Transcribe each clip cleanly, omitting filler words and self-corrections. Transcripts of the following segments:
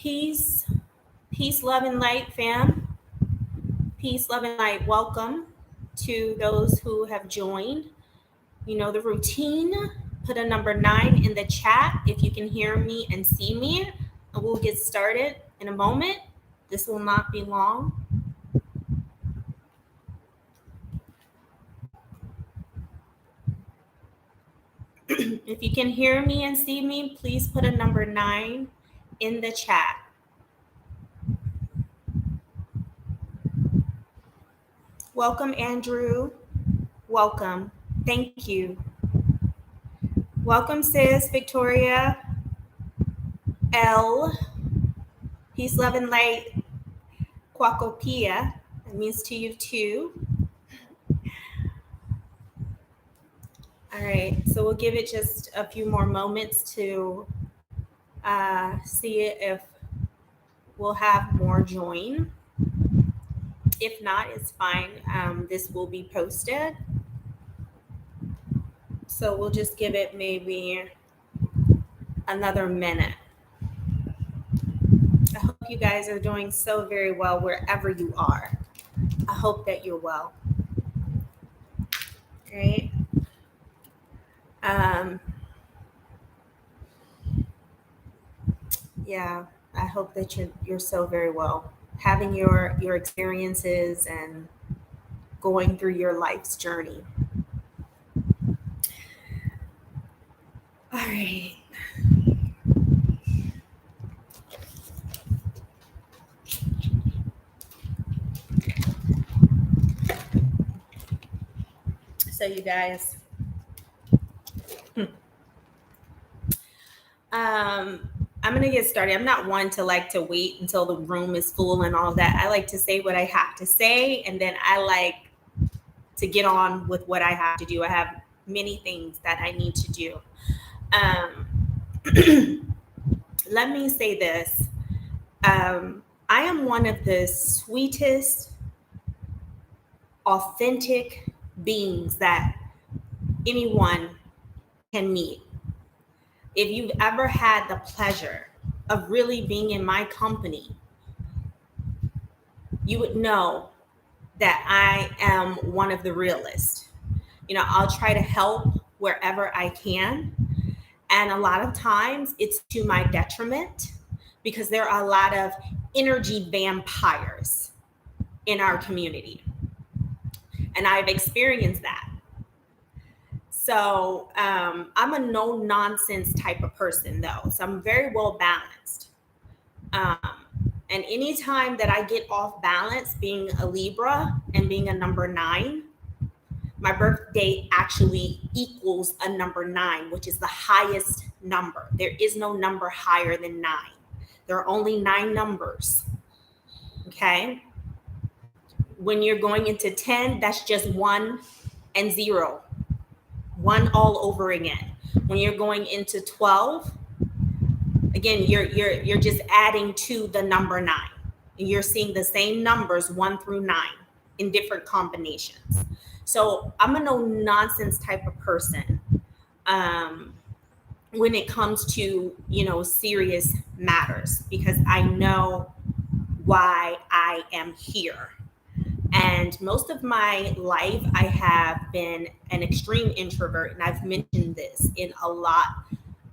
Peace, peace, love, and light, fam. Peace, love, and light. Welcome to those who have joined. You know the routine. Put a number 9 in the chat if you can hear me and see me. And we'll get started in a moment. This will not be long. If you can hear me and see me, please put a number 9 in the chat. Welcome, Andrew. Welcome. Thank you. Welcome, sis, Victoria. L. Peace, love, and light. Kwakopia. That means to you too. All right, so we'll give it just a few more moments to see if we'll have more join. If not, it's fine. This will be posted. So we'll just give it maybe another minute. I hope you guys are doing so very well wherever you are. I hope that you're well. Right? Yeah, I hope that you're so very well, having your experiences and going through your life's journey. All right. So you guys, I'm going to get started. I'm not one to like to wait until the room is full and all that. I like to say what I have to say, and then I like to get on with what I have to do. I have many things that I need to do. Let me say this. I am one of the sweetest, authentic beings that anyone can meet. If you've ever had the pleasure of really being in my company, you would know that I am one of the realest. You know, I'll try to help wherever I can. And a lot of times it's to my detriment because there are a lot of energy vampires in our community. And I've experienced that. So I'm a no nonsense type of person though. So I'm very well balanced. And anytime that I get off balance, being a Libra and being a number 9, my birthday actually equals a number 9, which is the highest number. There is no number higher than 9. There are only 9 numbers. Okay. When you're going into 10, that's just 1 and 0. 1 all over again. When you're going into 12, again, you're just adding to the number 9. And you're seeing the same numbers 1 through 9 in different combinations. So I'm a no nonsense type of person when it comes to, you know, serious matters, because I know why I am here. And most of my life, I have been an extreme introvert, and I've mentioned this in a lot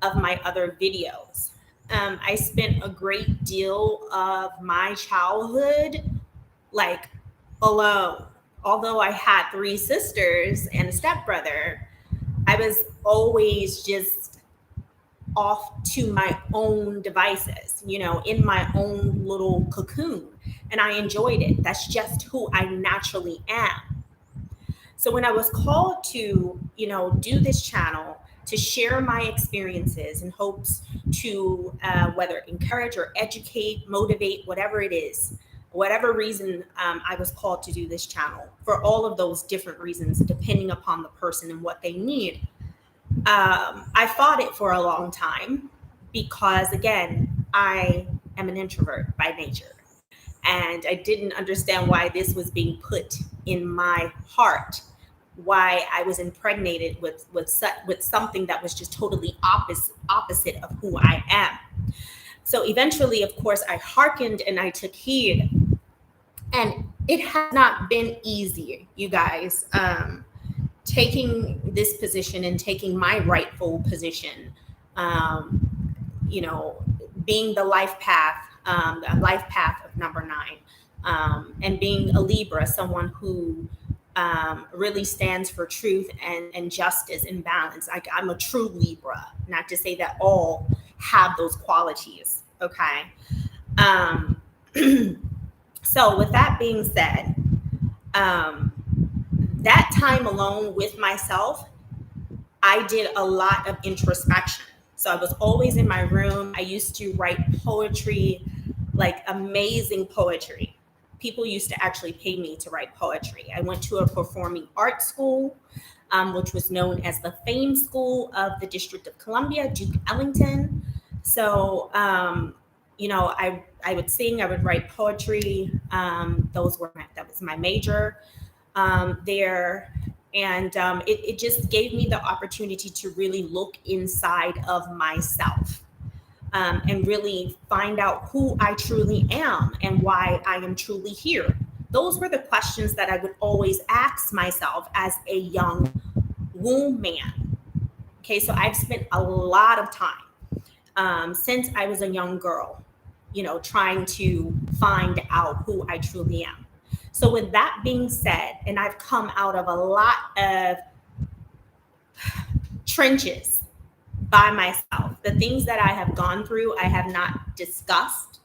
of my other videos. I spent a great deal of my childhood like alone. Although I had 3 sisters and a stepbrother, I was always just off to my own devices, you know, in my own little cocoon. And I enjoyed it. That's just who I naturally am. So when I was called to, you know, do this channel to share my experiences in hopes to whether encourage or educate, motivate, whatever it is, whatever reason I was called to do this channel, for all of those different reasons, depending upon the person and what they need. I fought it for a long time because, again, I am an introvert by nature. And I didn't understand why this was being put in my heart, why I was impregnated with something that was just totally opposite of who I am. So eventually, of course, I hearkened and I took heed. And it has not been easy, you guys, taking this position and taking my rightful position, you know, being the life path of number 9, and being a Libra, someone who really stands for truth and justice and balance. Like, I'm a true Libra, not to say that all have those qualities. Okay. So with that being said, that time alone with myself, I did a lot of introspection. So I was always in my room. I used to write poetry, like amazing poetry. People used to actually pay me to write poetry. I went to a performing arts school, which was known as the Fame School of the District of Columbia, Duke Ellington. So, you know, I would sing, I would write poetry. That was my major there. And it just gave me the opportunity to really look inside of myself, and really find out who I truly am and why I am truly here. Those were the questions that I would always ask myself as a young womb man. Okay, so I've spent a lot of time since I was a young girl, you know, trying to find out who I truly am. So with that being said, and I've come out of a lot of trenches by myself. The things that I have gone through, I have not discussed,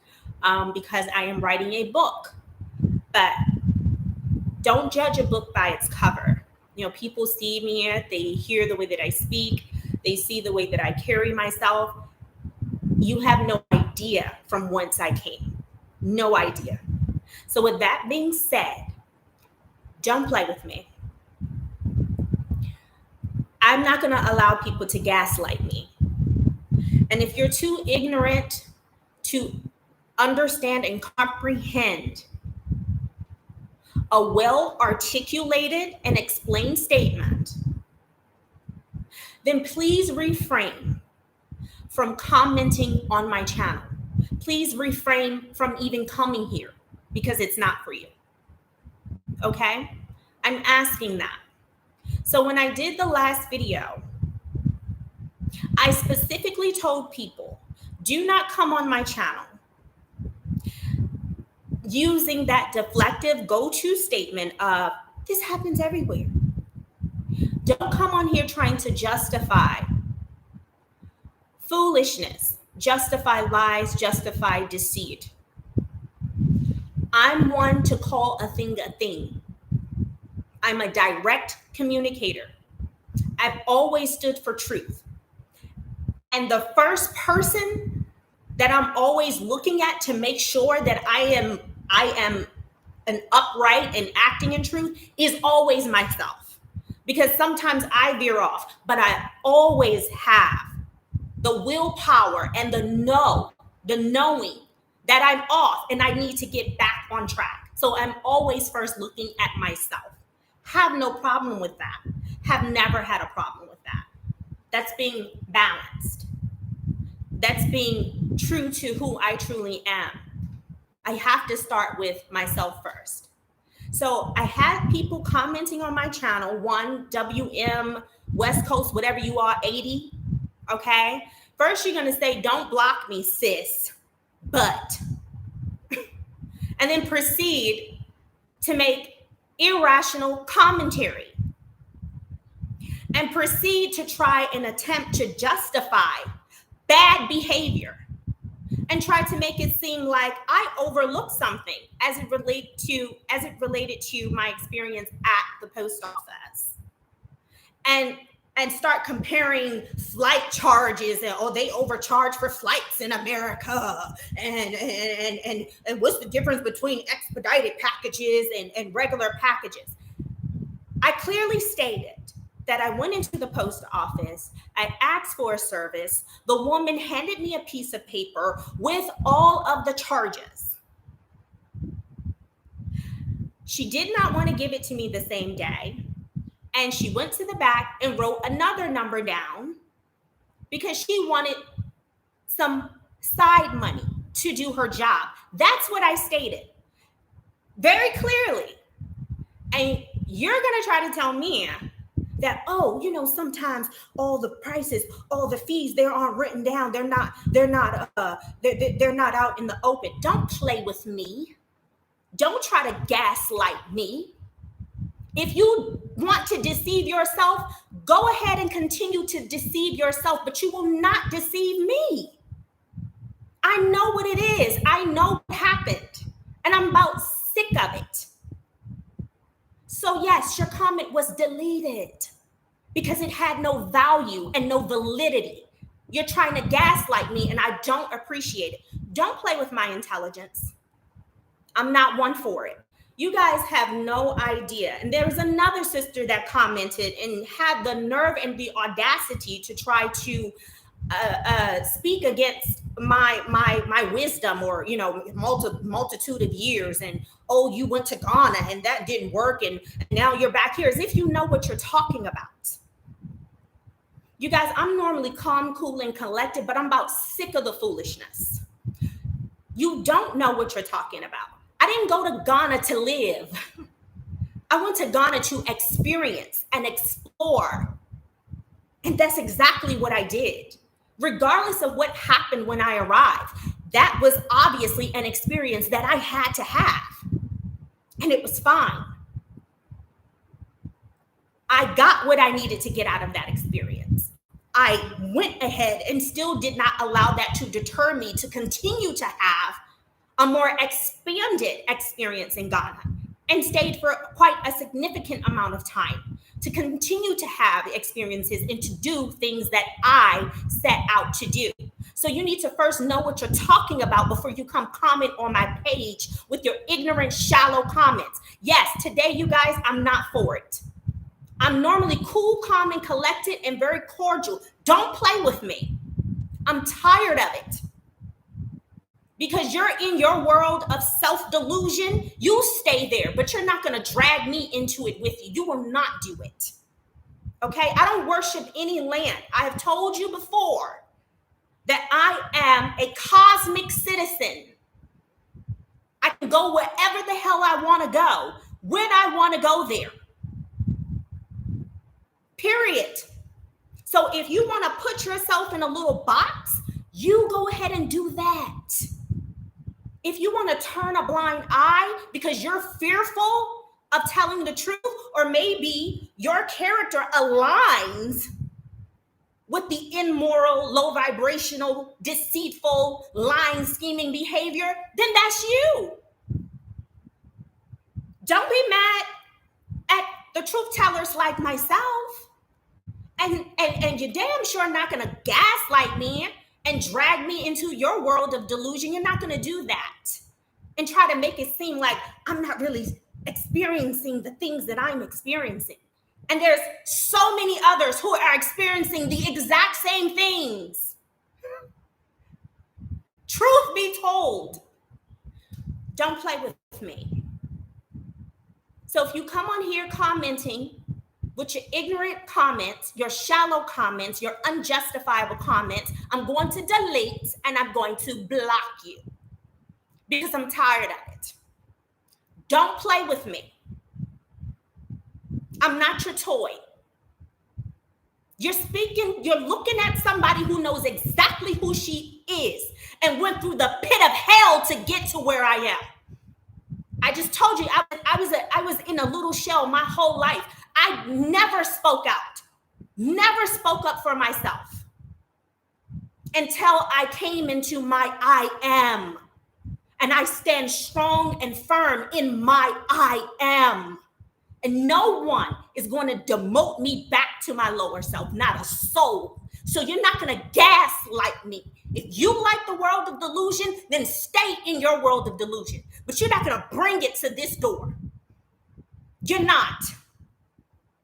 because I am writing a book. But don't judge a book by its cover. You know, people see me, they hear the way that I speak, they see the way that I carry myself. You have no idea from whence I came. No idea. So with that being said, don't play with me. I'm not going to allow people to gaslight me. And if you're too ignorant to understand and comprehend a well-articulated and explained statement, then please refrain from commenting on my channel. Please refrain from even coming here, because it's not for you. Okay? I'm asking that. So when I did the last video, I specifically told people, do not come on my channel using that deflective go-to statement of, this happens everywhere. Don't come on here trying to justify foolishness, justify lies, justify deceit. I'm one to call a thing a thing. I'm a direct communicator. I've always stood for truth. And the first person that I'm always looking at to make sure that I am an upright and acting in truth is always myself. Because sometimes I veer off, but I always have the willpower and the knowing that I'm off and I need to get back on track. So I'm always first looking at myself. Have no problem with that. Have never had a problem with that. That's being balanced. That's being true to who I truly am. I have to start with myself first. So I had people commenting on my channel, 1WM, West Coast, whatever you are, 80. Okay. First, you're going to say, don't block me, sis, but, and then proceed to make irrational commentary and proceed to try and attempt to justify bad behavior and try to make it seem like I overlooked something as it related to my experience at the post office. And start comparing flight charges and, oh, they overcharge for flights in America. And what's the difference between expedited packages and regular packages? I clearly stated that I went into the post office, I asked for a service. The woman handed me a piece of paper with all of the charges. She did not want to give it to me the same day. And she went to the back and wrote another number down because she wanted some side money to do her job. That's what I stated very clearly. And you're going to try to tell me that, oh, sometimes all the prices, all the fees, they aren't written down. They're not out in the open. Don't play with me. Don't try to gaslight me. If you want to deceive yourself, go ahead and continue to deceive yourself, but you will not deceive me. I know what it is. I know what happened, and I'm about sick of it. So yes, your comment was deleted because it had no value and no validity. You're trying to gaslight me, and I don't appreciate it. Don't play with my intelligence. I'm not one for it. You guys have no idea. And there was another sister that commented and had the nerve and the audacity to try to speak against my wisdom, or multitude of years, and oh, you went to Ghana and that didn't work, and now you're back here, as if you know what you're talking about. You guys, I'm normally calm, cool, and collected, but I'm about sick of the foolishness. You don't know what you're talking about. I didn't go to Ghana to live. I went to Ghana to experience and explore. And that's exactly what I did. Regardless of what happened when I arrived, that was obviously an experience that I had to have. And it was fine. I got what I needed to get out of that experience. I went ahead and still did not allow that to deter me to continue to have a more expanded experience in Ghana, and stayed for quite a significant amount of time to continue to have experiences and to do things that I set out to do. So you need to first know what you're talking about before you come comment on my page with your ignorant, shallow comments. Yes, today, you guys, I'm not for it. I'm normally cool, calm, and collected and very cordial. Don't play with me. I'm tired of it. Because you're in your world of self-delusion, you stay there, but you're not going to drag me into it with you. You will not do it. Okay? I don't worship any land. I have told you before that I am a cosmic citizen. I can go wherever the hell I want to go, when I want to go there. Period. So if you want to put yourself in a little box, you go ahead and do that. If you want to turn a blind eye because you're fearful of telling the truth, or maybe your character aligns with the immoral, low vibrational, deceitful, lying, scheming behavior, then that's you. Don't be mad at the truth tellers like myself. And you're damn sure not going to gaslight me and drag me into your world of delusion. You're not going to do that and try to make it seem like I'm not really experiencing the things that I'm experiencing. And there's so many others who are experiencing the exact same things. Truth be told, don't play with me. So if you come on here commenting with your ignorant comments, your shallow comments, your unjustifiable comments, I'm going to delete and I'm going to block you because I'm tired of it. Don't play with me. I'm not your toy. You're looking at somebody who knows exactly who she is and went through the pit of hell to get to where I am. I just told you I was in a little shell my whole life. I never spoke out, never spoke up for myself until I came into my I am. And I stand strong and firm in my I am. And no one is going to demote me back to my lower self, not a soul. So you're not going to gaslight me. If you like the world of delusion, then stay in your world of delusion. But you're not going to bring it to this door. You're not.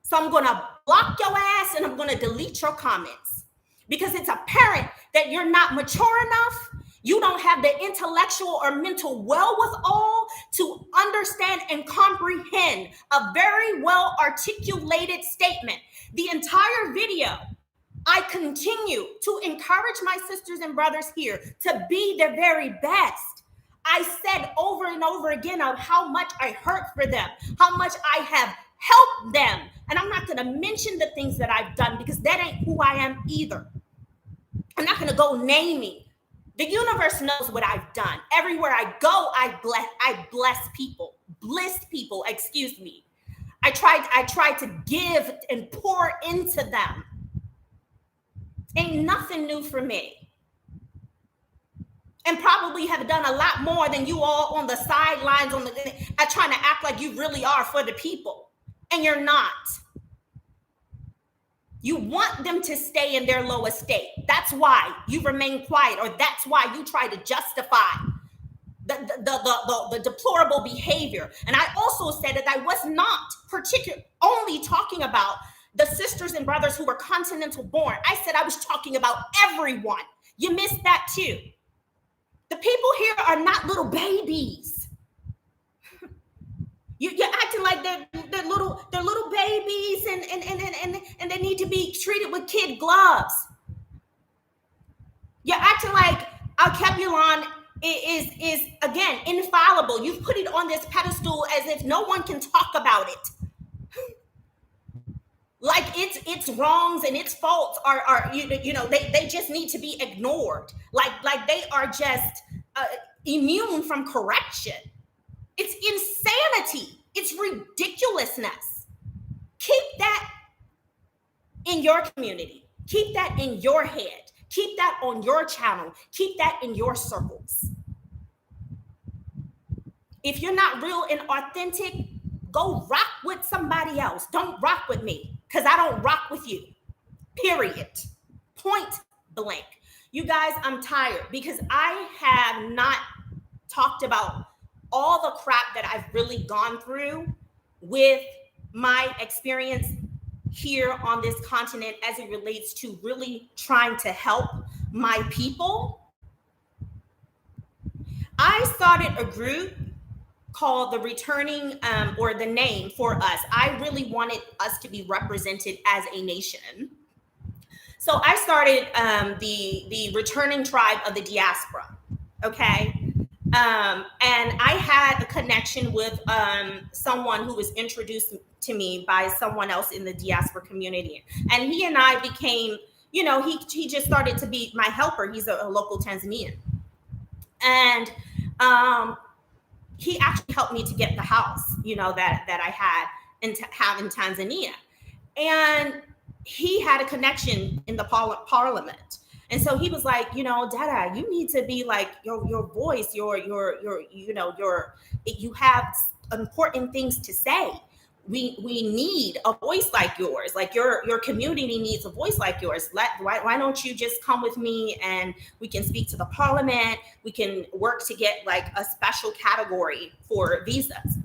So I'm going to block your ass and I'm going to delete your comments because it's apparent that you're not mature enough. You don't have the intellectual or mental wherewithal to understand and comprehend a very well articulated statement. The entire video I continue to encourage my sisters and brothers here to be their very best. I said over and over again of how much I hurt for them, how much I have helped them. And I'm not going to mention the things that I've done because that ain't who I am either. I'm not going to go naming. The universe knows what I've done. Everywhere I go, I bless people. Blessed people, excuse me. I tried to give and pour into them. Ain't nothing new for me. And probably have done a lot more than you all on the sidelines trying to act like you really are for the people. And you're not. You want them to stay in their low estate. That's why you remain quiet, or that's why you try to justify the deplorable behavior. And I also said that I was not only talking about the sisters and brothers who were continental born. I said I was talking about everyone. You missed that too. The people here are not little babies. You're acting like they're little babies and they need to be treated with kid gloves. You're acting like Alkebulan is again infallible. You've put it on this pedestal as if no one can talk about it. Like its wrongs and its faults are they just need to be ignored. Like they are just immune from correction. It's insanity. It's ridiculousness. Keep that in your community. Keep that in your head. Keep that on your channel. Keep that in your circles. If you're not real and authentic, go rock with somebody else. Don't rock with me because I don't rock with you. Period. Point blank. You guys, I'm tired because I have not talked about all the crap that I've really gone through with my experience here on this continent as it relates to really trying to help my people. I started a group called the Returning, or the name for us. I really wanted us to be represented as a nation. So I started the Returning Tribe of the Diaspora, okay? And I had a connection with someone who was introduced to me by someone else in the diaspora community. And he and I became, he just started to be my helper. He's a local Tanzanian. And he actually helped me to get the house, that I had in Tanzania. And he had a connection in the parliament. And so he was like, Dada, you need to be like your voice, you have important things to say. We need a voice like yours. Like your community needs a voice like yours. Why don't you just come with me and we can speak to the parliament. We can work to get like a special category for visas.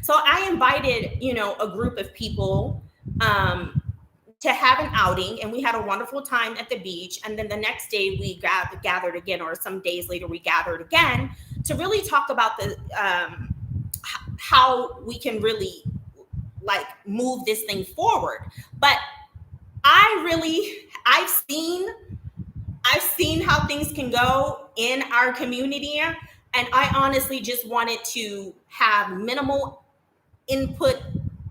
So I invited, a group of people to have an outing, and we had a wonderful time at the beach. And then the next day we gathered again, or some days later we gathered again to really talk about the how we can really like move this thing forward. But I've seen how things can go in our community, and I honestly just wanted to have minimal input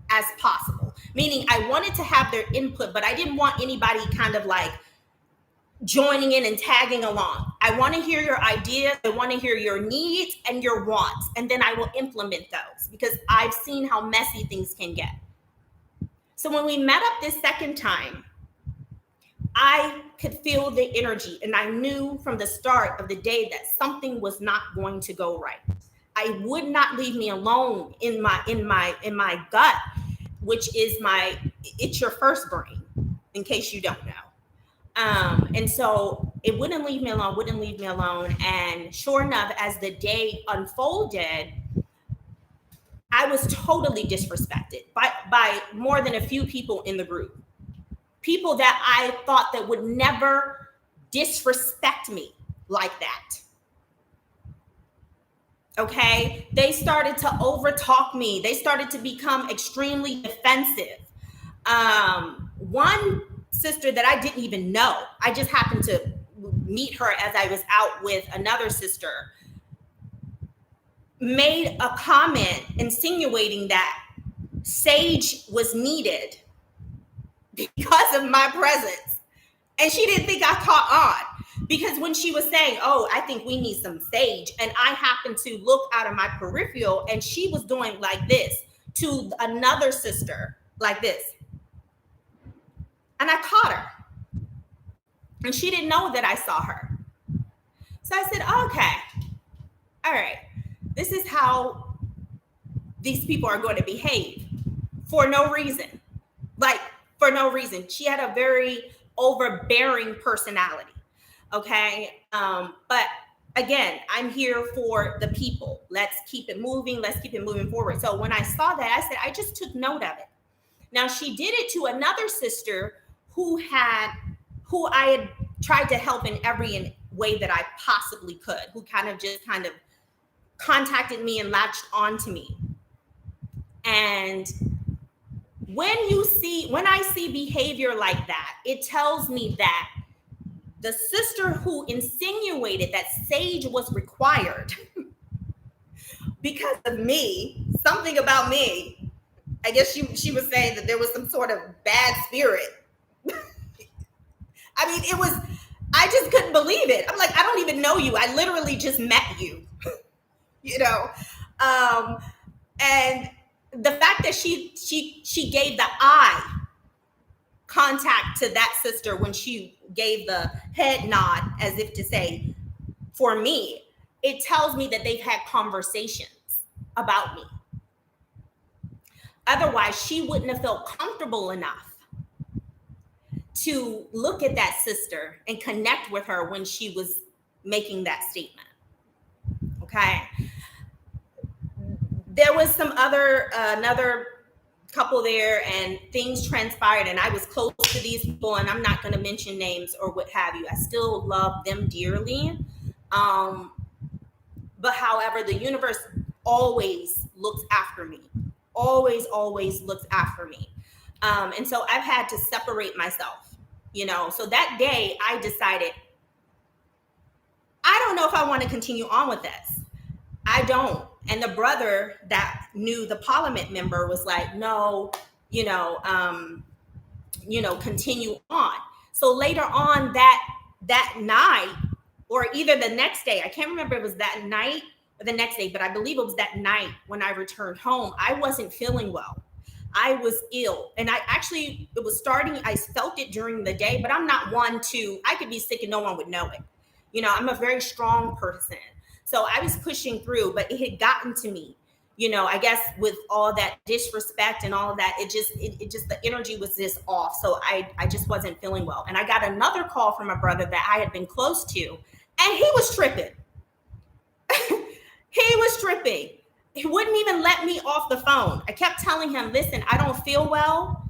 as possible. Meaning I wanted to have their input, but I didn't want anybody kind of like joining in and tagging along. I want to hear your ideas. I want to hear your needs and your wants, and then I will implement those because I've seen how messy things can get. So when we met up this second time, I could feel the energy, and I knew from the start of the day that something was not going to go right. I would not leave me alone in my gut, which is it's your first brain, in case you don't know. And so it wouldn't leave me alone. And sure enough, as the day unfolded, I was totally disrespected by more than a few people in the group. People that I thought that would never disrespect me like that. Okay, they started to overtalk me. They started to become extremely defensive. One sister that I didn't even know. I just happened to meet her as I was out with another sister, made a comment insinuating that sage was needed because of my presence. And she didn't think I caught on, because when she was saying, oh, I think we need some sage, and I happened to look out of my peripheral and she was doing like this to another sister, like this. And I caught her. And she didn't know that I saw her. So I said, okay, all right, this is how these people are going to behave for no reason. Like, for no reason. She had a very overbearing personality. Okay. But again, I'm here for the people. Let's keep it moving. Let's keep it moving forward. So when I saw that, I said, I just took note of it. Now she did it to another sister who I had tried to help in every way that I possibly could, who kind of contacted me and latched onto me. And when I see behavior like that, it tells me that the sister who insinuated that sage was required because of me, something about me, I guess she was saying that there was some sort of bad spirit. I mean, I just couldn't believe it. I'm like, I don't even know you. I literally just met you, you know? And the fact that she gave the eye contact to that sister when she gave the head nod as if to say, for me, it tells me that they've had conversations about me. Otherwise, she wouldn't have felt comfortable enough to look at that sister and connect with her when she was making that statement. Okay. There was some another couple there, and things transpired, and I was close to these people, and I'm not going to mention names or what have you. I still love them dearly. But however, the universe always looks after me, always looks after me. And so I've had to separate myself, you know. So that day I decided, I don't know if I want to continue on with this. I don't. And the brother that knew the parliament member was like, no, continue on. So later on that night, or either the next day, I can't remember if it was that night or the next day, but I believe it was that night when I returned home, I wasn't feeling well. I was ill. And I felt it during the day, but I'm not one I could be sick and no one would know it. You know, I'm a very strong person. So I was pushing through, but it had gotten to me, you know, I guess with all that disrespect and all of that, it just, the energy was just off. So I just wasn't feeling well. And I got another call from a brother that I had been close to, and he was tripping. He was tripping. He wouldn't even let me off the phone. I kept telling him, listen, I don't feel well.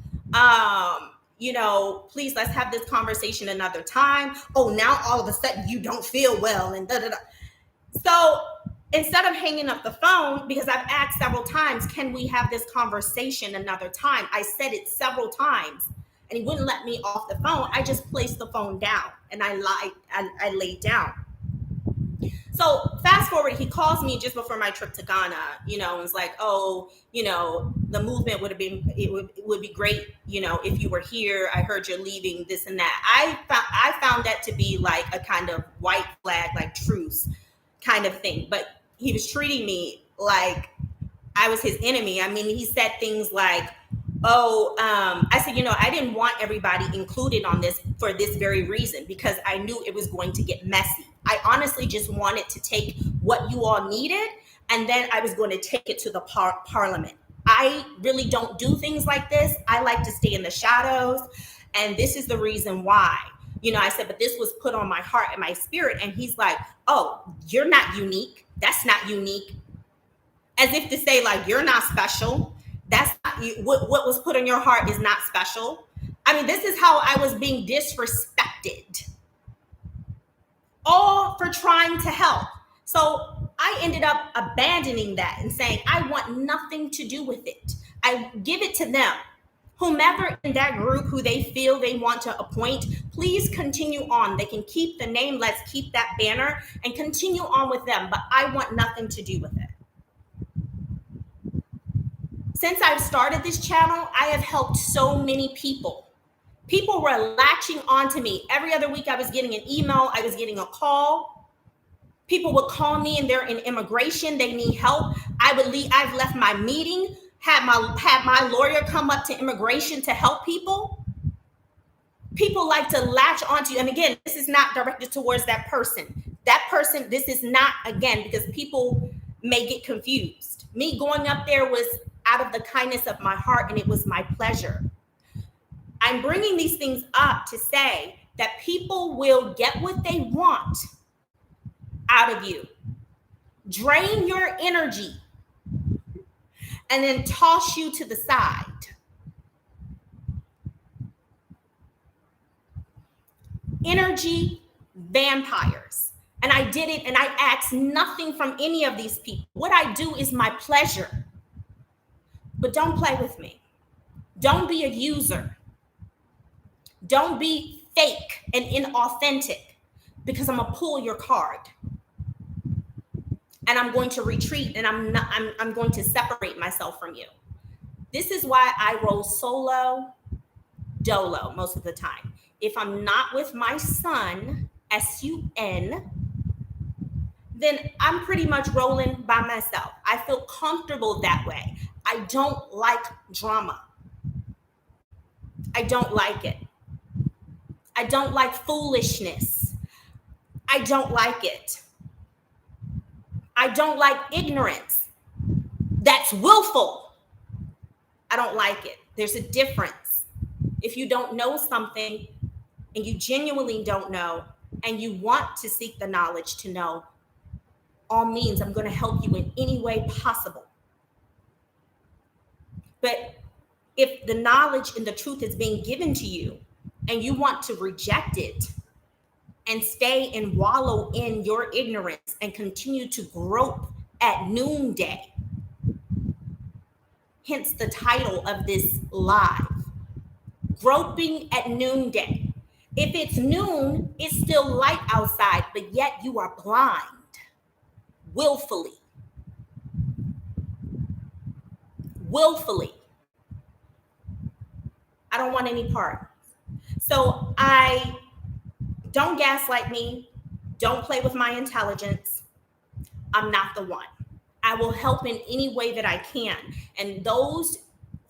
Please, let's have this conversation another time. Oh, now all of a sudden you don't feel well and da da da. So instead of hanging up the phone, because I've asked several times, can we have this conversation another time? I said it several times and he wouldn't let me off the phone. I just placed the phone down and I laid down. So fast forward, he calls me just before my trip to Ghana, you know, and was like, oh, you know, the movement would be great, you know, if you were here. I heard you're leaving, this and that. I found that to be like a kind of white flag, like truce kind of thing. But he was treating me like I was his enemy. I mean, he said things like, I said, you know, I didn't want everybody included on this for this very reason, because I knew it was going to get messy. I honestly just wanted to take what you all needed, and then I was going to take it to the parliament. I really don't do things like this. I like to stay in the shadows, and this is the reason why. You know, I said, but this was put on my heart and my spirit. And he's like, oh, you're not unique. That's not unique. As if to say, like, you're not special. That's not, what was put on your heart is not special. I mean, this is how I was being disrespected, all for trying to help. So I ended up abandoning that and saying, I want nothing to do with it. I give it to them. Whomever in that group who they feel they want to appoint, please continue on. They can keep the name, let's keep that banner and continue on with them, but I want nothing to do with it. Since I've started this channel, I have helped so many people. People were latching onto me. Every other week I was getting an email, I was getting a call. People would call me and they're in immigration, they need help. I would leave, I've left my meeting, had my lawyer come up to immigration to help people. People like to latch onto you. And again, this is not directed towards that person. That person, this is not, again, because people may get confused. Me going up there was out of the kindness of my heart, and it was my pleasure. I'm bringing these things up to say that people will get what they want out of you, drain your energy, and then toss you to the side. Energy vampires. And I did it, and I asked nothing from any of these people. What I do is my pleasure. But don't play with me. Don't be a user. Don't be fake and inauthentic, because I'm gonna pull your card. And I'm going to retreat, and I'm going to separate myself from you. This is why I roll solo dolo most of the time. If I'm not with my son, S-U-N, then I'm pretty much rolling by myself. I feel comfortable that way. I don't like drama. I don't like it. I don't like foolishness. I don't like it. I don't like ignorance. That's willful. I don't like it. There's a difference. If you don't know something and you genuinely don't know and you want to seek the knowledge to know, all means, I'm going to help you in any way possible. But if the knowledge and the truth is being given to you and you want to reject it and stay and wallow in your ignorance and continue to grope at noonday, hence the title of this live, Groping at Noonday. If it's noon, it's still light outside, but yet you are blind, willfully. I don't want any part. So don't gaslight me. Don't play with my intelligence. I'm not the one. I will help in any way that I can. And those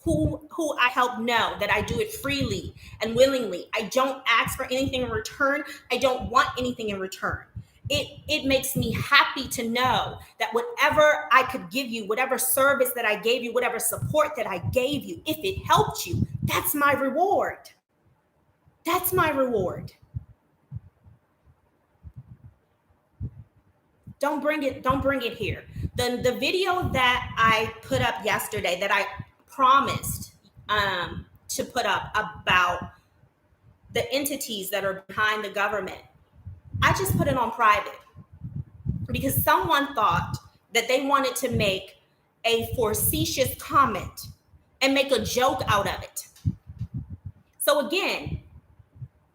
who I help know that I do it freely and willingly. I don't ask for anything in return. I don't want anything in return. It makes me happy to know that whatever I could give you, whatever service that I gave you, whatever support that I gave you, if it helped you, that's my reward. That's my reward. Don't bring it here. The video that I put up yesterday that I promised to put up about the entities that are behind the government, I just put it on private because someone thought that they wanted to make a facetious comment and make a joke out of it. So again,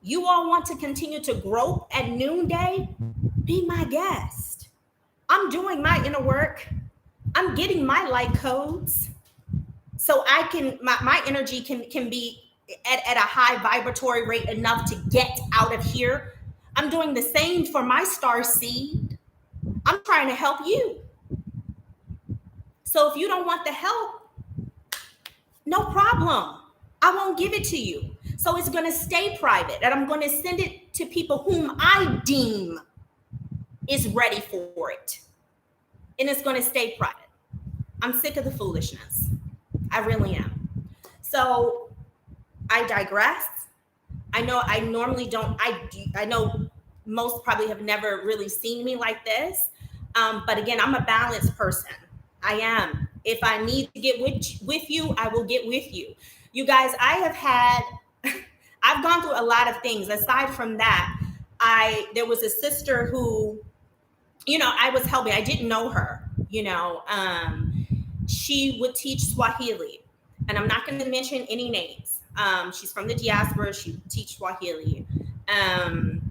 you all want to continue to grope at noonday? Be my guest. I'm doing my inner work. I'm getting my light codes. So I can, my energy can be at a high vibratory rate enough to get out of here. I'm doing the same for my star seed. I'm trying to help you. So if you don't want the help, no problem. I won't give it to you. So it's going to stay private, and I'm going to send it to people whom I deem is ready for it. And it's going to stay private. I'm sick of the foolishness. I really am. So I digress. I know I normally don't. I know most probably have never really seen me like this. But again, I'm a balanced person. I am. If I need to get with you, I will get with you. You guys, I've gone through a lot of things. Aside from that, there was a sister who, I was helping. I didn't know her, she would teach Swahili. and I'm not going to mention any names. She's from the diaspora. She teaches Swahili. And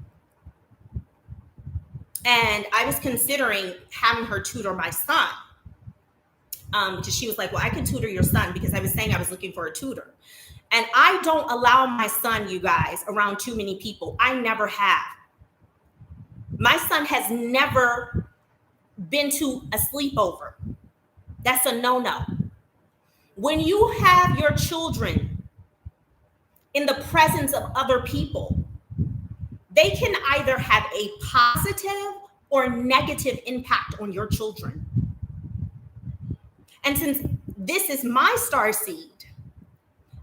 I was considering having her tutor my son. Because she was like, well, I can tutor your son, because I was saying I was looking for a tutor. And I don't allow my son, you guys, around too many people. I never have. My son has never been to a sleepover. That's a no-no. When you have your children in the presence of other people, they can either have a positive or negative impact on your children. And since this is my star seed,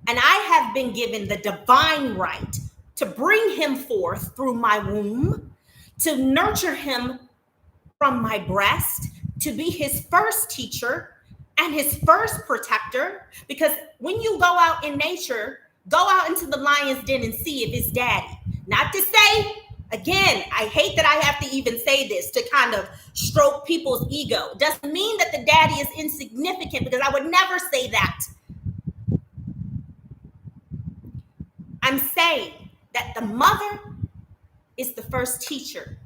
and I have been given the divine right to bring him forth through my womb, to nurture him from my breast, to be his first teacher and his first protector. Because when you go out in nature, go out into the lion's den and see if it's daddy. Not to say, again, I hate that I have to even say this to kind of stroke people's ego. Doesn't mean that the daddy is insignificant, because I would never say that. I'm saying that the mother is the first teacher,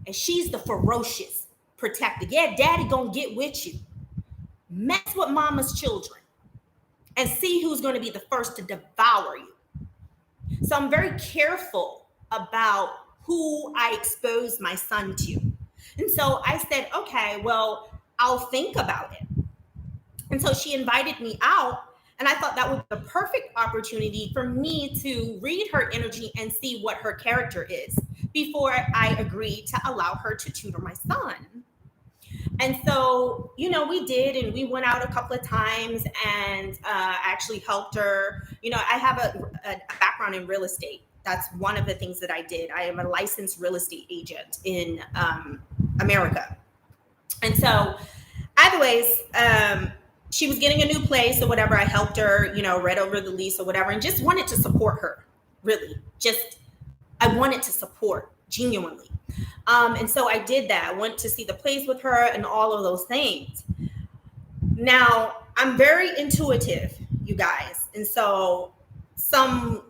and she's the ferocious protector. Yeah, daddy gonna get with you. Mess with mama's children and see who's going to be the first to devour you. So I'm very careful about who I expose my son to. And so I said, okay, well, I'll think about it. And so she invited me out, and I thought that would be the perfect opportunity for me to read her energy and see what her character is before I agreed to allow her to tutor my son. And so, we did, and we went out a couple of times, and actually helped her. I have a background in real estate. That's one of the things that I did. I am a licensed real estate agent in America. And so, either ways, she was getting a new place or whatever. I helped her, read over the lease or whatever, and just wanted to support her, really. I wanted to support genuinely. And so I did that. I went to see the place with her and all of those things. Now, I'm very intuitive, you guys. And so some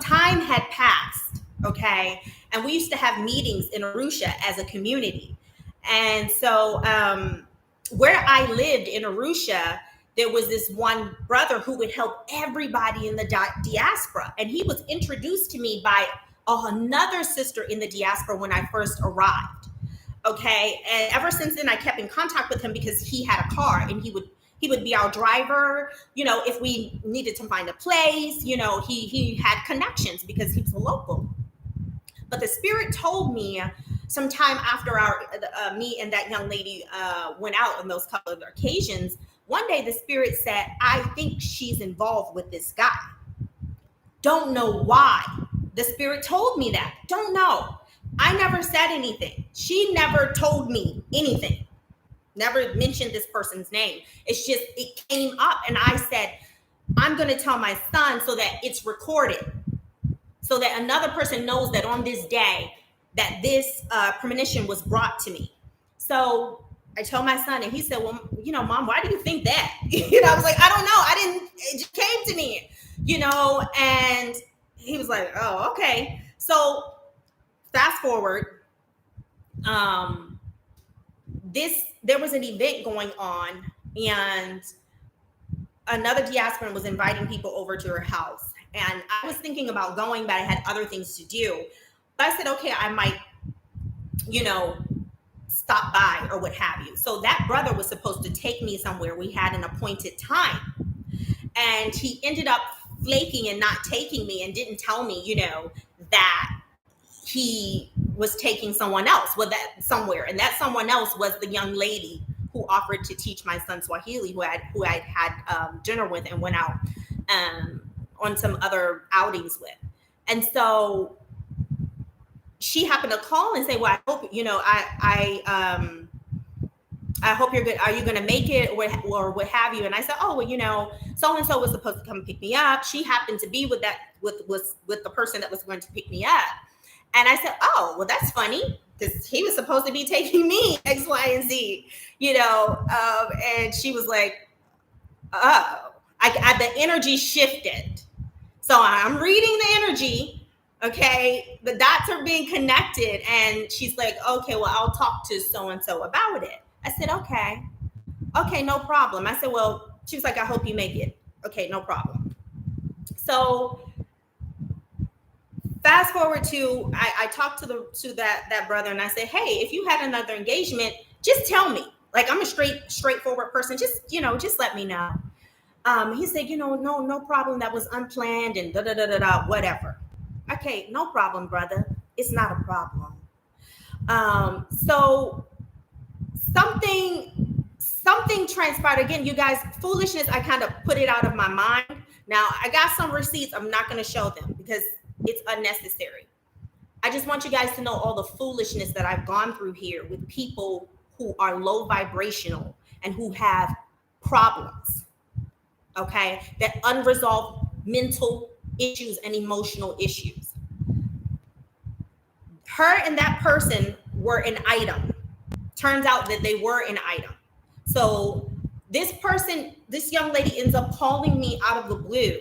time had passed, okay? And we used to have meetings in Arusha as a community. And so where I lived in Arusha, there was this one brother who would help everybody in the diaspora. And he was introduced to me by another sister in the diaspora when I first arrived. Okay. And ever since then, I kept in contact with him because he had a car, and he would be our driver. If we needed to find a place, he had connections because he was a local. But the spirit told me sometime after me and that young lady went out on those couple of occasions, one day the spirit said, I think she's involved with this guy. Don't know why. The spirit told me that. Don't know. I never said anything. She never told me anything. Never mentioned this person's name. It's just, it came up, and I said, I'm going to tell my son so that it's recorded, so that another person knows that on this day that this premonition was brought to me. So I told my son, and he said, well, Mom, why do you think that? I was like, I don't know. It just came to me, and he was like, oh, okay. So fast forward, there was an event going on, and another diasporan was inviting people over to her house. And I was thinking about going, but I had other things to do. But I said, okay, I might, stop by or what have you. So that brother was supposed to take me somewhere. We had an appointed time, and he ended up flaking and not taking me, and didn't tell me, that he was taking someone else. Well, that somewhere, and that someone else was the young lady who offered to teach my son Swahili, who I had dinner with and went out on some other outings with. And so she happened to call and say, well, I hope, I hope you're good. Are you going to make it, or what have you? And I said, oh, well, so-and-so was supposed to come pick me up. She happened to be with the person that was going to pick me up. And I said, oh, well, that's funny, because he was supposed to be taking me X, Y, and Z, and she was like, oh, The energy shifted. So I'm reading the energy. Okay, the dots are being connected, and she's like, okay, well, I'll talk to so and so about it. I said, okay, no problem. I said, well, she was like, I hope you make it. Okay, no problem. So fast forward to I talked to that brother, and I said, hey, if you had another engagement, just tell me. Like, I'm a straightforward person. Just let me know. He said, no problem. That was unplanned and whatever. Okay, no problem, brother. It's not a problem. So something transpired. Again, you guys, foolishness, I kind of put it out of my mind. Now, I got some receipts. I'm not going to show them because it's unnecessary. I just want you guys to know all the foolishness that I've gone through here with people who are low vibrational and who have problems. Okay, that unresolved mental issues and emotional issues. Her and that person were an item. Turns out that they were an item. So this young lady ends up calling me out of the blue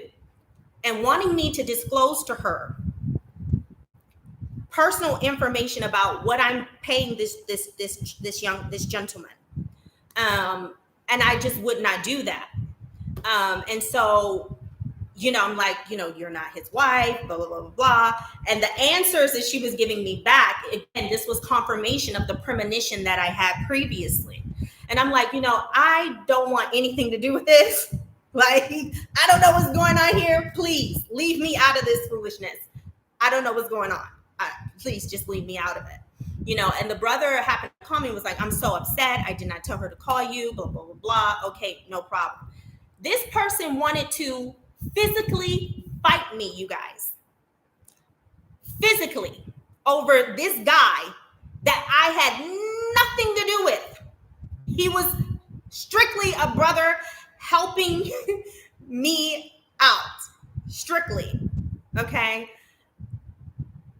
and wanting me to disclose to her personal information about what I'm paying this gentleman. And I just would not do that. And so, I'm like, you're not his wife, blah, blah, blah, blah, blah. And the answers that she was giving me back, again, this was confirmation of the premonition that I had previously. And I'm like, I don't want anything to do with this. Like, I don't know what's going on here. Please leave me out of this foolishness. I don't know what's going on. Please just leave me out of it. And the brother happened to call me and was like, I'm so upset. I did not tell her to call you, blah, blah, blah, blah. Okay, no problem. This person wanted to physically fight me, you guys. Physically, over this guy that I had nothing to do with. He was strictly a brother helping me out. Strictly. Okay?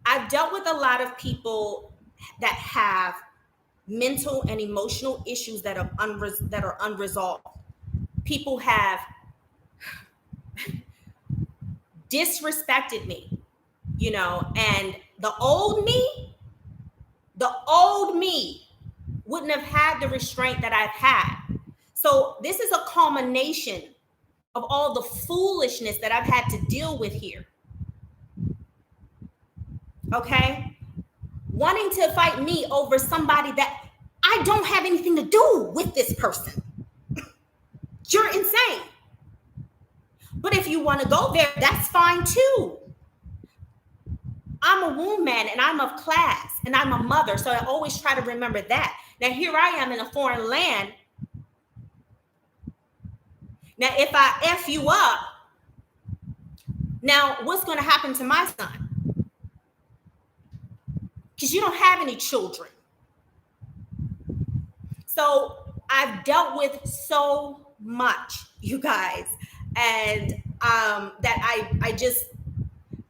I've dealt with a lot of people that have mental and emotional issues that are unresolved. People have disrespected me, and the old me wouldn't have had the restraint that I've had. So this is a culmination of all the foolishness that I've had to deal with here. Okay? Wanting to fight me over somebody that I don't have anything to do with this person. You're insane. But if you want to go there, that's fine too. I'm a woman and I'm of class and I'm a mother. So I always try to remember that. Now, here I am in a foreign land. Now, if I F you up, now what's going to happen to my son? Because you don't have any children. So I've dealt with so much, you guys. And that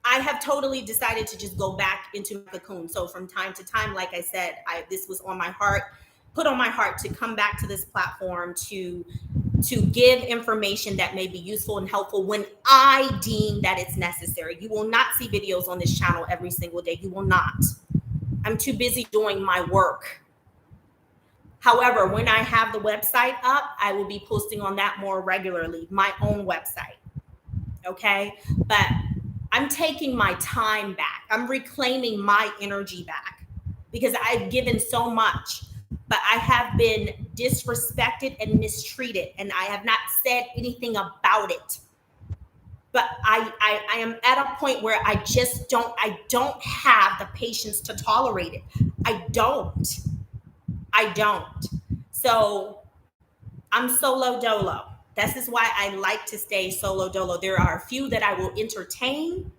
I have totally decided to just go back into the cocoon. So from time to time, like I said, this was put on my heart to come back to this platform to give information that may be useful and helpful when I deem that it's necessary. You will not see videos on this channel every single day. You will not. I'm too busy doing my work. However, when I have the website up, I will be posting on that more regularly, my own website. Okay? But I'm taking my time back. I'm reclaiming my energy back because I've given so much, but I have been disrespected and mistreated, and I have not said anything about it. But I am at a point where I don't have the patience to tolerate it. I don't. So I'm solo dolo. This is why I like to stay solo dolo. There are a few that I will entertain.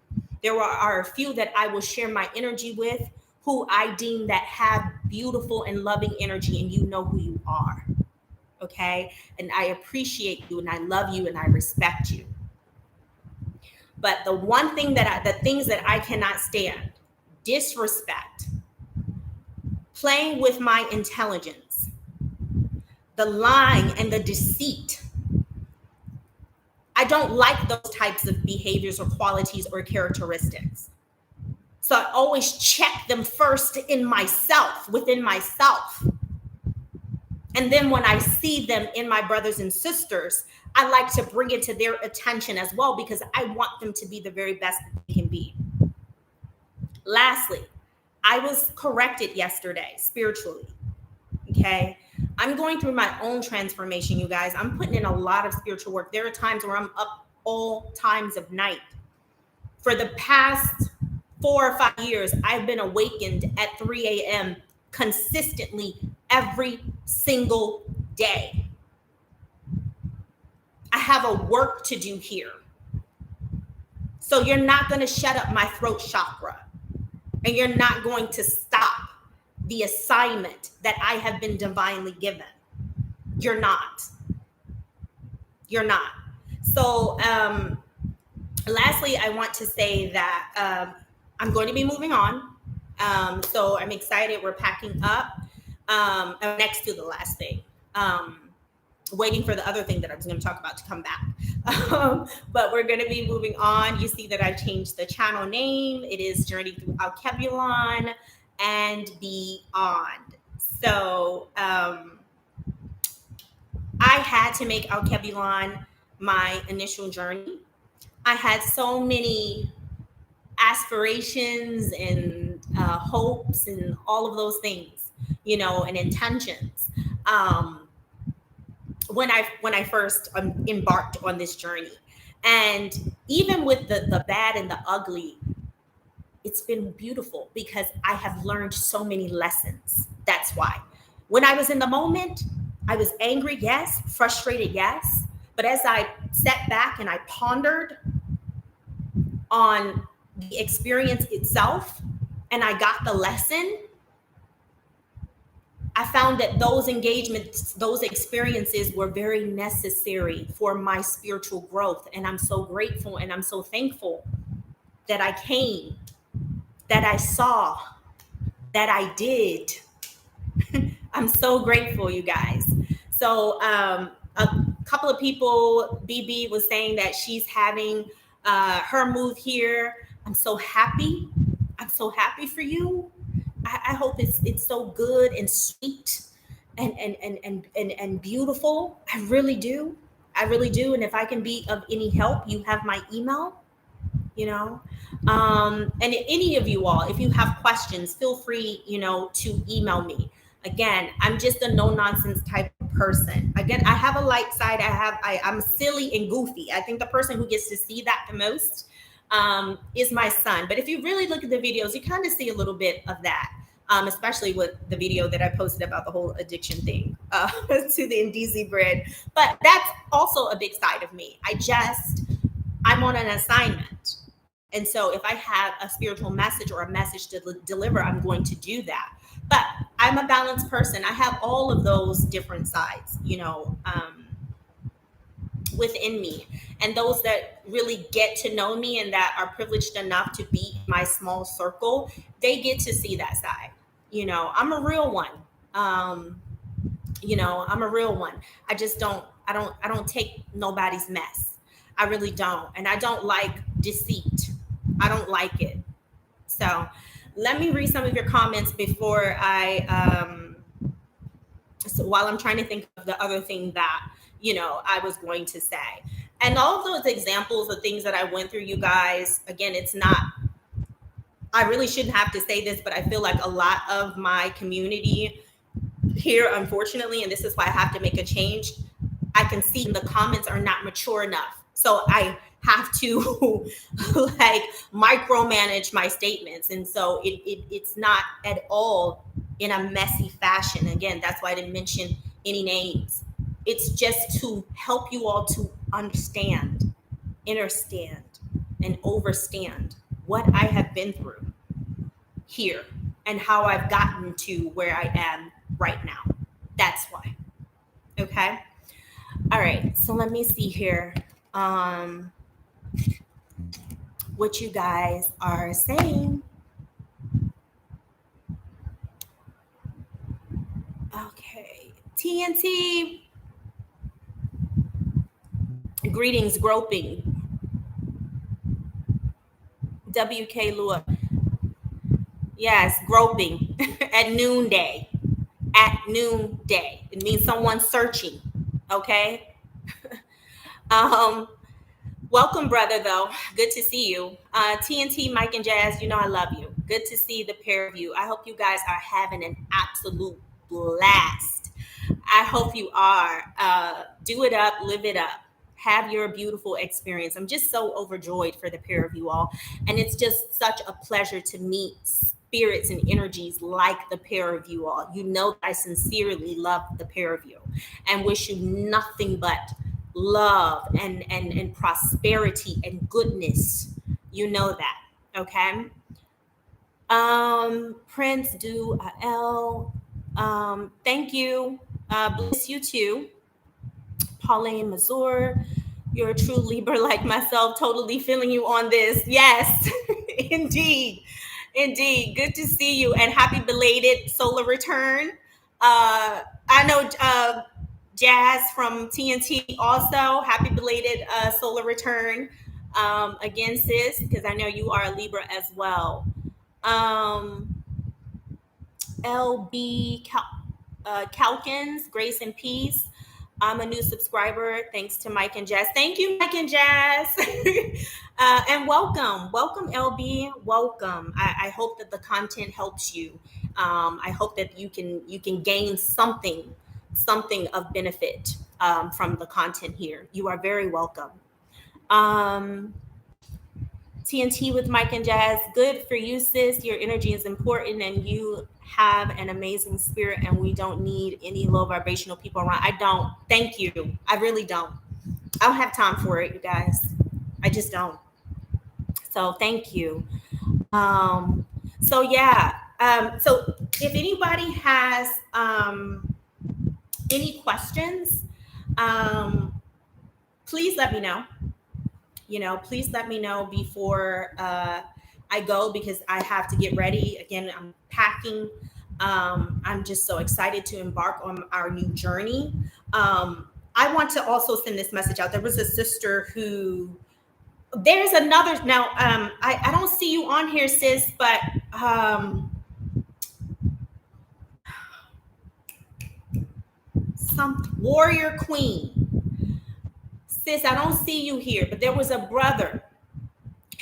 There are a few that I will share my energy with, who I deem that have beautiful and loving energy, and you know who you are. Okay? And I appreciate you, and I love you, and I respect you. But the things that I cannot stand: disrespect, playing with my intelligence, the lying and the deceit. I don't like those types of behaviors or qualities or characteristics. So I always check them first in myself, within myself. And then when I see them in my brothers and sisters, I like to bring it to their attention as well, because I want them to be the very best that they can be. Lastly, I was corrected yesterday spiritually. Okay. I'm going through my own transformation, you guys. I'm putting in a lot of spiritual work. There are times where I'm up all times of night. For the past 4 or 5 years, I've been awakened at 3 a.m. consistently every single day. I have a work to do here. So you're not going to shut up my throat chakra, and you're not going to stop the assignment that I have been divinely given. You're not. You're not. So, lastly, I want to say that I'm going to be moving on. So I'm excited. We're packing up. Next to the last thing. Waiting for the other thing that I was going to talk about to come back. But we're going to be moving on. You see that I've changed the channel name. It is Journey Through Alkebulon and Beyond. So I had to make Alkebulon my initial journey. I had so many aspirations and hopes and all of those things, and intentions. When I first embarked on this journey, and even with the bad and the ugly, it's been beautiful because I have learned so many lessons. That's why. When I was in the moment, I was angry, yes, frustrated, yes. But as I sat back and I pondered on the experience itself and I got the lesson, I found that those engagements, those experiences were very necessary for my spiritual growth. And I'm so grateful and I'm so thankful that I came, that I saw, that I did. I'm so grateful, you guys. So a couple of people, BB was saying that she's having her move here. I'm so happy. I'm so happy for you. I hope it's so good and sweet and beautiful. I really do. I really do. And if I can be of any help, you have my email, and any of you all, if you have questions, feel free, to email me. Again, I'm just a no nonsense type of person. Again, I have a light side. I'm silly and goofy. I think the person who gets to see that the most is my son. But if you really look at the videos, you kind of see a little bit of that, especially with the video that I posted about the whole addiction thing to the Ndizi bread. But that's also a big side of me. I'm on an assignment. And so if I have a spiritual message or a message to deliver, I'm going to do that. But I'm a balanced person. I have all of those different sides, within me. And those that really get to know me and that are privileged enough to be in my small circle, they get to see that side. I'm a real one. I'm a real one. I don't take nobody's mess. I really don't. And I don't like deceit. I don't like it. So let me read some of your comments before while I'm trying to think of the other thing that, I was going to say. And all of those examples of things that I went through, you guys, again, I really shouldn't have to say this, but I feel like a lot of my community here, unfortunately, and this is why I have to make a change, I can see the comments are not mature enough. So I have to micromanage my statements. And so it's not at all in a messy fashion. Again, that's why I didn't mention any names. It's just to help you all to understand, understand, and overstand what I have been through here and how I've gotten to where I am right now. That's why. Okay. All right. So let me see here. What you guys are saying. Okay. TNT. Greetings, Groping. WK Lua. Yes, groping at noonday. At noonday. It means someone searching. Okay. um, Welcome, brother, though. Good to see you. TNT, Mike, and Jazz, you know I love you. Good to see the pair of you. I hope you guys are having an absolute blast. I hope you are. Do it up, live it up. Have your beautiful experience. I'm just so overjoyed for the pair of you all. And it's just such a pleasure to meet spirits and energies like the pair of you all. You know, I sincerely love the pair of you and wish you nothing but love and prosperity and goodness. You know that. Okay. Prince do L. Thank you. Bless you too. Pauline Mazur, you're a true Libra like myself, totally feeling you on this. Yes, indeed. Indeed. Good to see you and happy belated solar return. I know Jazz from TNT also. Happy belated solar return again, sis, because I know you are a Libra as well. LB Calkins, grace and peace. I'm a new subscriber. Thanks to Mike and Jazz. Thank you, Mike and Jazz. And welcome. Welcome, LB. Welcome. I hope that the content helps you. I hope that you can gain something of benefit from the content here. You are very welcome. TNT with Mike and Jazz. Good for you, sis. Your energy is important and you have an amazing spirit and we don't need any low vibrational people around. I don't. Thank you. I really don't. I don't have time for it, you guys. I just don't. So thank you. So yeah. So if anybody has any questions, please let me know. Please let me know before I go because I have to get ready. Again, I'm packing. I'm just so excited to embark on our new journey. I want to also send this message out. There was a sister who, there's another, now I don't see you on here, sis, but some warrior queen. Sis, I don't see you here, but there was a brother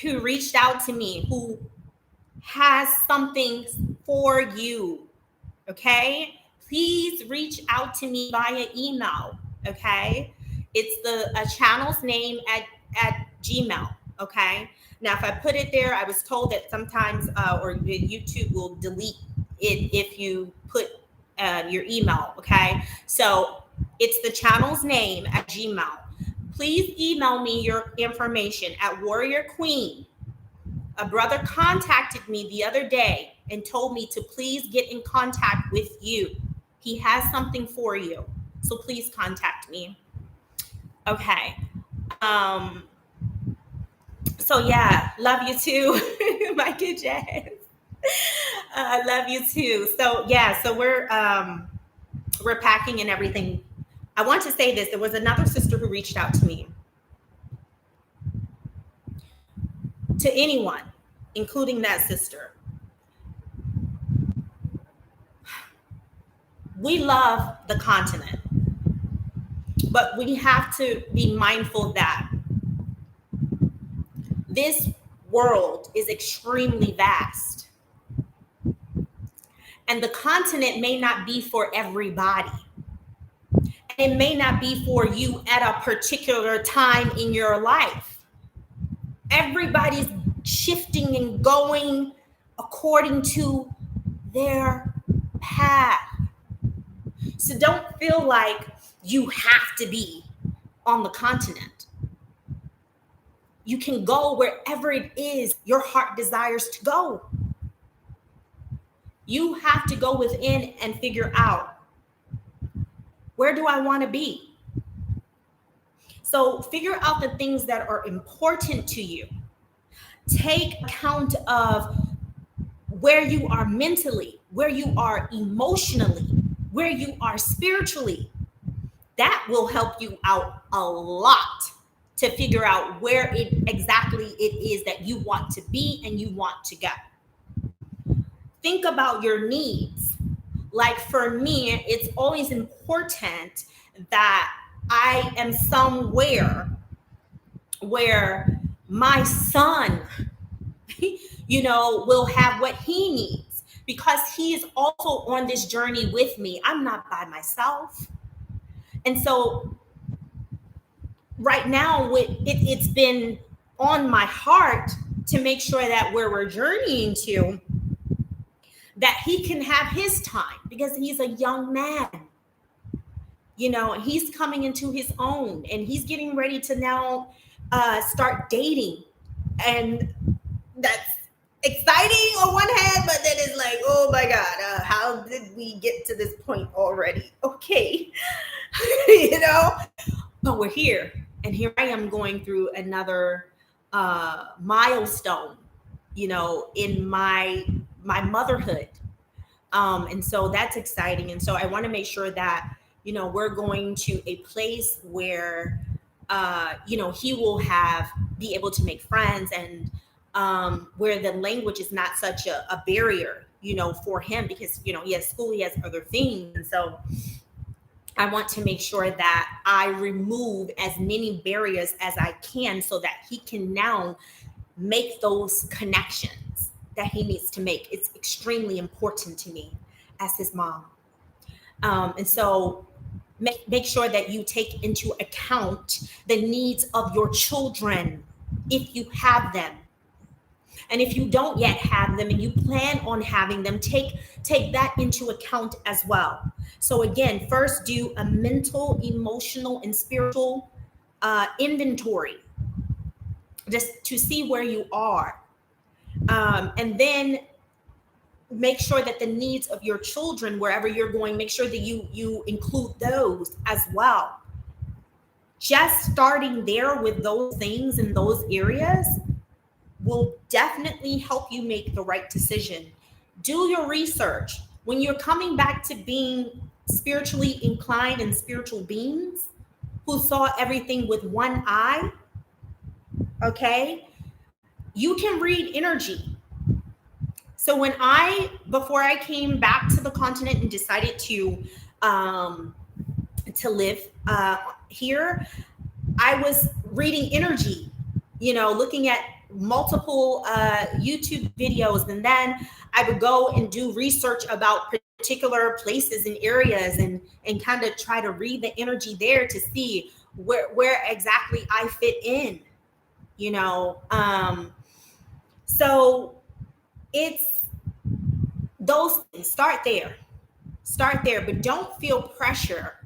who reached out to me who has something for you. Okay? Please reach out to me via email. Okay? It's the channel's name at Gmail. Okay? Now, if I put it there, I was told that sometimes or YouTube will delete it if you put your email. Okay? So it's the channel's name at Gmail. Please email me your information at Warrior Queen. A brother contacted me the other day and told me to please get in contact with you. He has something for you. So please contact me. Okay. So yeah, love you too, Mike and Jazz. I love you too. So yeah, so we're packing and everything. I want to say this. There was another sister who reached out to me. To anyone, including that sister. We love the continent, but we have to be mindful that this world is extremely vast. And the continent may not be for everybody. It may not be for you at a particular time in your life. Everybody's shifting and going according to their path. So don't feel like you have to be on the continent. You can go wherever it is your heart desires to go. You have to go within and figure out, where do I want to be? So figure out the things that are important to you. Take account of where you are mentally, where you are emotionally, where you are spiritually. That will help you out a lot. to figure out where it exactly it is that you want to be and you want to go. Think about your needs. Like for me, it's always important that I am somewhere where my son, will have what he needs because he is also on this journey with me. I'm not by myself. And so right now, it's been on my heart to make sure that where we're journeying to, that he can have his time because he's a young man. He's coming into his own and he's getting ready to now start dating. And that's exciting on one hand, but then it's like, oh my God, how did we get to this point already? Okay. But we're here. And here I am going through another milestone, in my motherhood. And so that's exciting. And so I want to make sure that, we're going to a place where, he will be able to make friends and where the language is not such a barrier, for him because, he has school, he has other things. And so I want to make sure that I remove as many barriers as I can so that he can now make those connections that he needs to make. It's extremely important to me as his mom. And so make sure that you take into account the needs of your children if you have them. And if you don't yet have them and you plan on having them, take that into account as well. So again, first do a mental, emotional, and spiritual inventory just to see where you are. And then make sure that the needs of your children, wherever you're going, make sure that you include those as well. Just starting there with those things in those areas will definitely help you make the right decision. Do your research. When you're coming back to being spiritually inclined and spiritual beings who saw everything with one eye, okay, you can read energy. So before I came back to the continent and decided to live here, I was reading energy, looking at multiple YouTube videos, and then I would go and do research about particular places and areas and kind of try to read the energy there to see where exactly I fit in, so it's those things. Start there, but don't feel pressure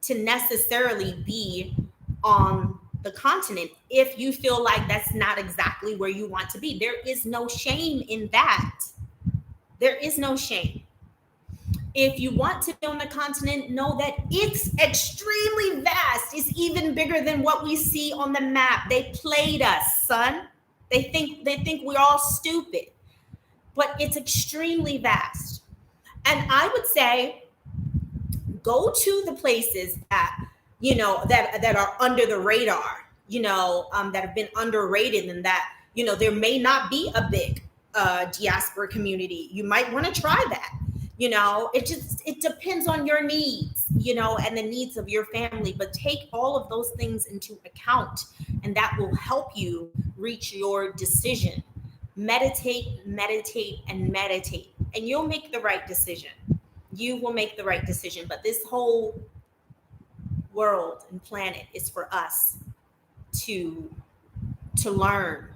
to necessarily be on the continent if you feel like that's not exactly where you want to be. There is no shame in that. There is no shame. If you want to be on the continent, know that it's extremely vast. It's even bigger than what we see on the map. They played us, son. They think we're all stupid, but it's extremely vast. And I would say, go to the places that that are under the radar, that have been underrated, and that there may not be a big diaspora community. You might want to try that. It depends on your needs, and the needs of your family. But take all of those things into account, and that will help you reach your decision. Meditate, and meditate, and you'll make the right decision. You will make the right decision. But this whole world and planet is for us to learn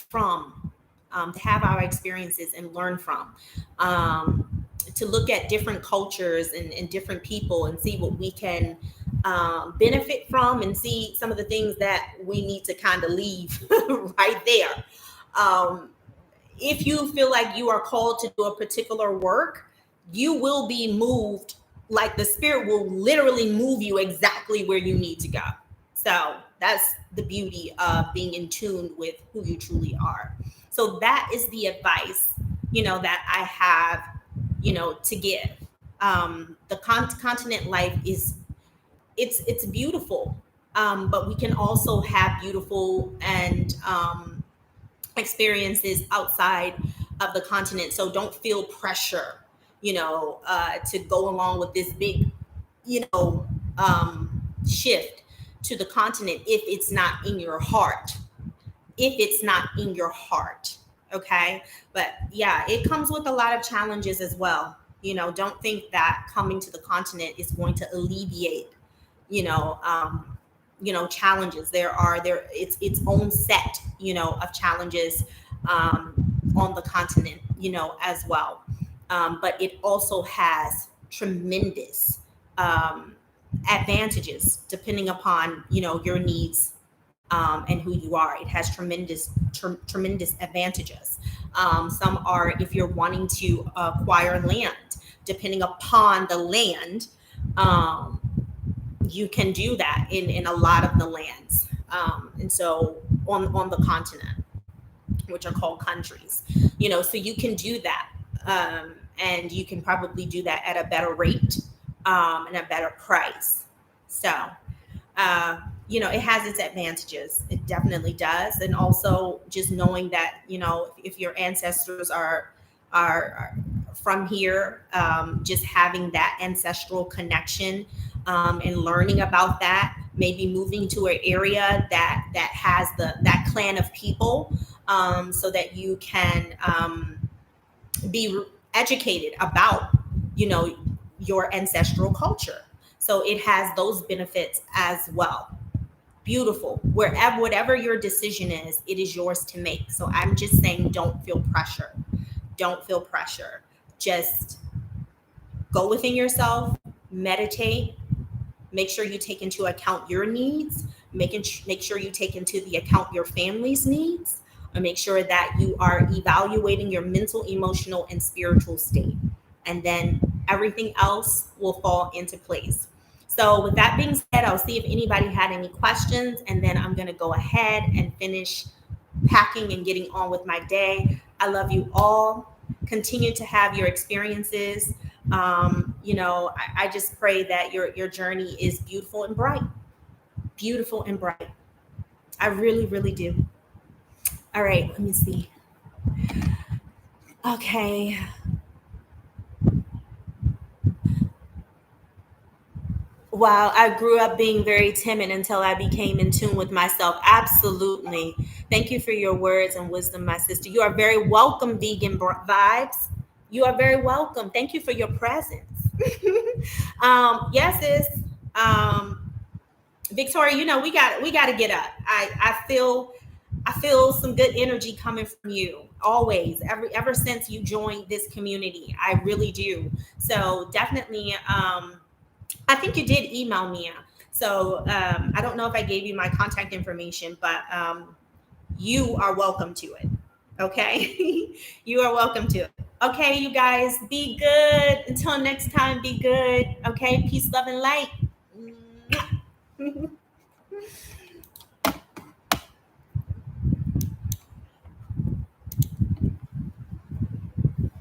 from, to have our experiences and learn from, to look at different cultures and different people and see what we can benefit from, and see some of the things that we need to kind of leave right there. If you feel like you are called to do a particular work, you will be moved. Like the spirit will literally move you exactly where you need to go. So that's the beauty of being in tune with who you truly are. So that is the advice, that I have, to give. The continent life it's beautiful. but we can also have beautiful and experiences outside of the continent. So don't feel pressure, to go along with this big, shift to the continent if it's not in your heart. If it's not in your heart, okay? But yeah, it comes with a lot of challenges as well. Don't think that coming to the continent is going to alleviate, you know, um, challenges. There it's its own set, of challenges on the continent, as well. But it also has tremendous advantages depending upon your needs, and who you are. It has tremendous advantages. Some are if you're wanting to acquire land, depending upon the land, um, you can do that in a lot of the lands. And so on the continent, which are called countries, so you can do that. And you can probably do that at a better rate, and a better price. So, it has its advantages. It definitely does. And also just knowing that, if your ancestors are from here, just having that ancestral connection, and learning about that, maybe moving to an area that has that clan of people, so that you can be educated about, your ancestral culture. So it has those benefits as well. Beautiful. Wherever, whatever your decision is, it is yours to make. So I'm just saying, don't feel pressure. Don't feel pressure. Just go within yourself, meditate, make sure you take into account your needs, make sure you take into the account your family's needs, and make sure that you are evaluating your mental, emotional, and spiritual state. And then everything else will fall into place. So with that being said, I'll see if anybody had any questions, and then I'm going to go ahead and finish packing and getting on with my day. I love you all. Continue to have your experiences. I just pray that your journey is beautiful and bright. Beautiful and bright. I really, really do. All right, let me see. Okay. Wow, I grew up being very timid until I became in tune with myself. Absolutely. Thank you for your words and wisdom, my sister. You are very welcome, Vegan Vibes. You are very welcome. Thank you for your presence. Yes, sis. Victoria, we got to get up. I feel some good energy coming from you always. Ever since you joined this community, I really do. So definitely. I think you did email me. So I don't know if I gave you my contact information, but you are welcome to it. Okay. You are welcome to it. Okay, you guys, be good. Until next time, be good. Okay. Peace, love, and light.